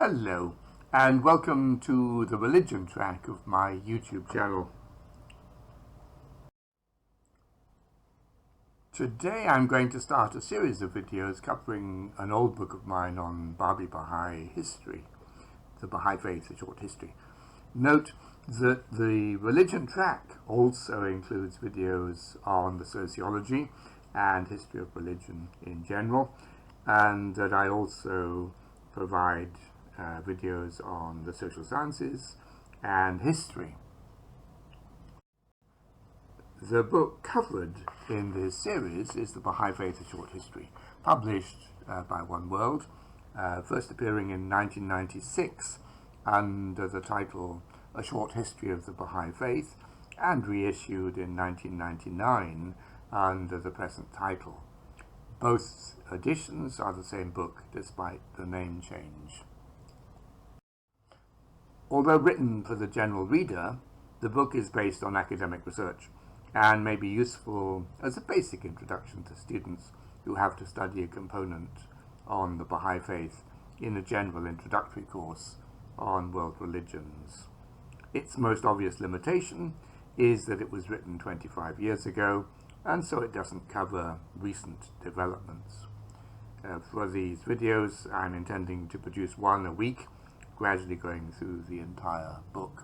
Hello, and welcome to the religion track of my YouTube channel. Today I'm going to start a series of videos covering an old book of mine on Baha'i history, the Baha'i Faith, a short history. Note that the religion track also includes videos on the sociology and history of religion in general, and that I also provide videos on the social sciences and history. The book covered in this series is the Baha'i Faith, a short history, published by One World, first appearing in 1996 under the title A Short History of the Baha'i Faith, and reissued in 1999 under the present title. Both editions are the same book despite the name change. Although written for the general reader, the book is based on academic research and may be useful as a basic introduction to students who have to study a component on the Baha'i Faith in a general introductory course on world religions. Its most obvious limitation is that it was written 25 years ago, and so it doesn't cover recent developments. For these videos, I'm intending to produce one a week, gradually going through the entire book.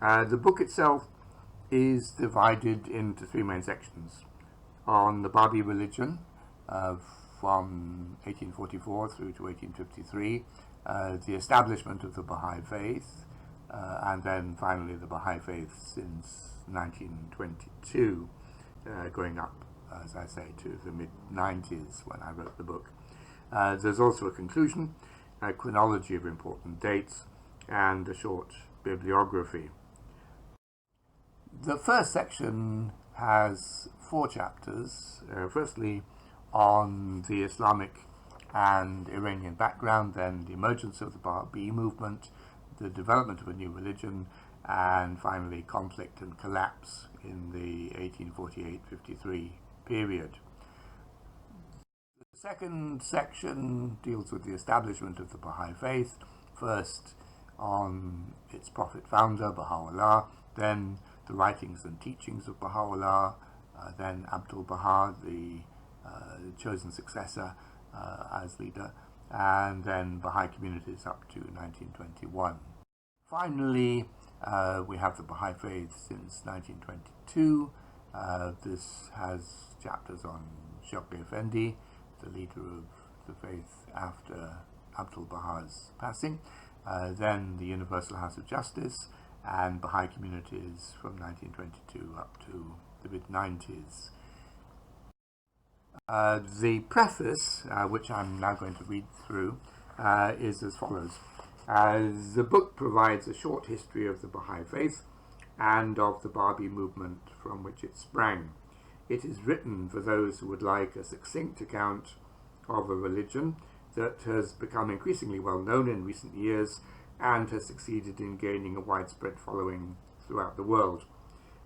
The book itself is divided into three main sections. On the Babi religion from 1844 through to 1853, the establishment of the Baha'i Faith, and then finally the Baha'i Faith since 1922, going up, as I say, to the mid-90s when I wrote the book. There's also a conclusion, a chronology of important dates, and a short bibliography. The first section has 4 chapters. Firstly, on the Islamic and Iranian background, then the emergence of the Babi movement, the development of a new religion, and finally conflict and collapse in the 1848-53 period. The second section deals with the establishment of the Baha'i Faith, first on its prophet founder, Baha'u'llah, then the writings and teachings of Baha'u'llah, then Abdul-Baha, the chosen successor as leader, and then Baha'i communities up to 1921. Finally, we have the Baha'i Faith since 1922. This has chapters on Shoghi Effendi, the leader of the faith after Abdul-Baha's passing, then the Universal House of Justice, and Baha'i communities from 1922 up to the mid-90s. The preface, which I'm now going to read through, is as follows. The book provides a short history of the Baha'i Faith and of the Babi movement from which it sprang. It is written for those who would like a succinct account of a religion that has become increasingly well known in recent years and has succeeded in gaining a widespread following throughout the world.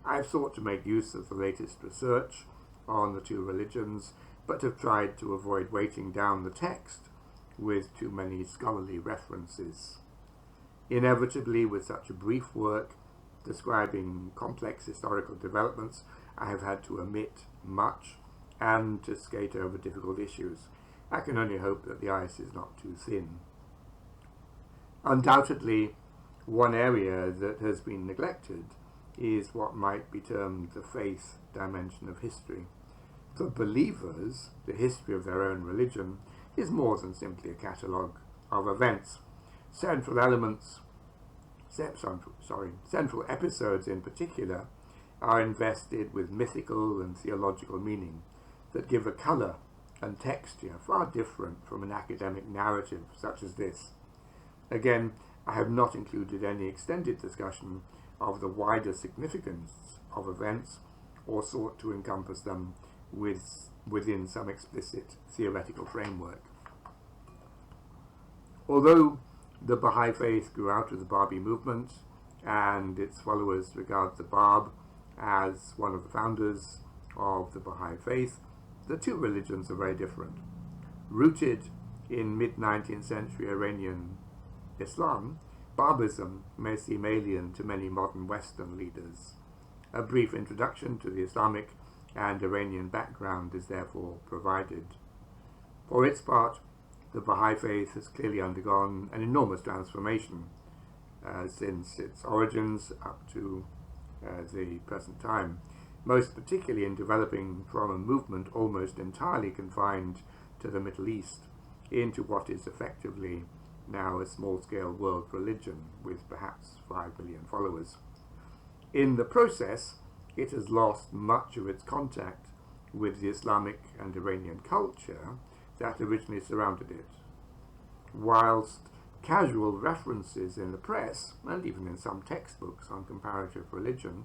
I have sought to make use of the latest research on the two religions, but have tried to avoid weighting down the text with too many scholarly references. Inevitably, with such a brief work describing complex historical developments, I have had to omit much and to skate over difficult issues. I can only hope that the ice is not too thin. Undoubtedly, one area that has been neglected is what might be termed the faith dimension of history. For believers, the history of their own religion is more than simply a catalogue of events. Central episodes in particular are invested with mythical and theological meaning that give a colour and texture far different from an academic narrative such as this. Again, I have not included any extended discussion of the wider significance of events or sought to encompass them within some explicit theoretical framework. Although the Baha'i Faith grew out of the Babi movement, and its followers regard the Bab as one of the founders of the Baha'i Faith, the two religions are very different. Rooted in mid-19th century Iranian Islam, Babism may seem alien to many modern Western leaders. A brief introduction to the Islamic and Iranian background is therefore provided. For its part, the Baha'i Faith has clearly undergone an enormous transformation since its origins up to the present time, most particularly in developing from a movement almost entirely confined to the Middle East into what is effectively now a small-scale world religion with perhaps 5 million followers. In the process, it has lost much of its contact with the Islamic and Iranian culture that originally surrounded it. Whilst casual references in the press, and even in some textbooks on comparative religion,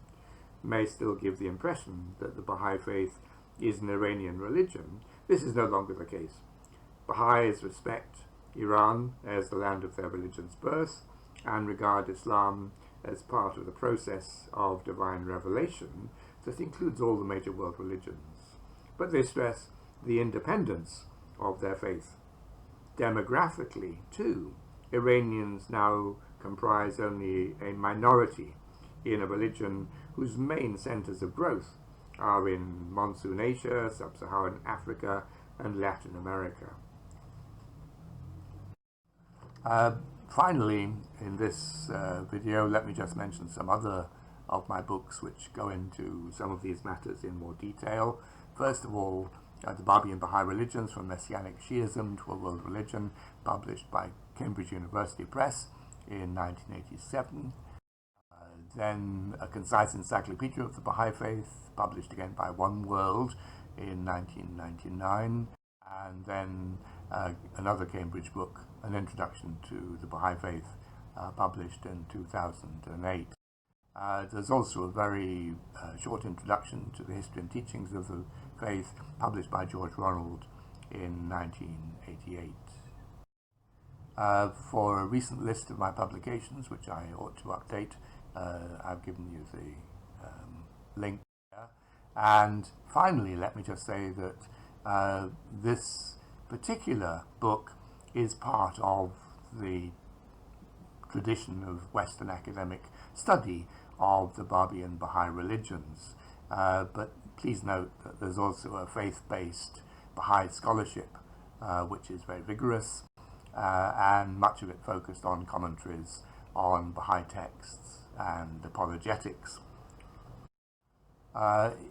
may still give the impression that the Baha'i Faith is an Iranian religion, this is no longer the case. Baha'is respect Iran as the land of their religion's birth and regard Islam as part of the process of divine revelation that includes all the major world religions. But they stress the independence of their faith. Demographically, too, Iranians now comprise only a minority in a religion whose main centers of growth are in Monsoon Asia, Sub-Saharan Africa, and Latin America. Finally, in this video, let me just mention some other of my books which go into some of these matters in more detail. First of all, the Babi and Baha'i Religions from Messianic Shi'ism to a World Religion, published by Cambridge University Press in 1987. Then a concise encyclopedia of the Baha'i Faith, published again by One World in 1999. And then another Cambridge book, An Introduction to the Baha'i Faith, published in 2008. There's also a very short introduction to the history and teachings of the faith, published by George Ronald in 1988. For a recent list of my publications, which I ought to update, I've given you the link here. And finally, let me just say that this particular book is part of the tradition of Western academic study of the Babi and Baha'i religions. But please note that there's also a faith-based Baha'i scholarship, which is very vigorous, and much of it focused on commentaries on Baha'i texts and apologetics.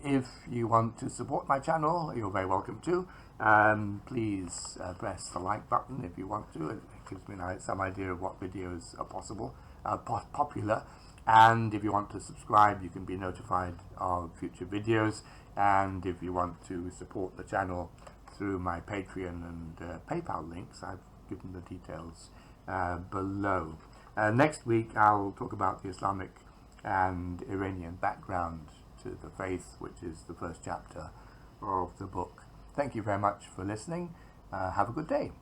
If you want to support my channel, you're very welcome to. Please press the like button if you want to. It gives me some idea of what videos are popular. And if you want to subscribe, you can be notified of future videos. And if you want to support the channel through my Patreon and PayPal links, I've given the details below. Next week, I'll talk about the Islamic and Iranian background to the faith, which is the first chapter of the book. Thank you very much for listening. Have a good day.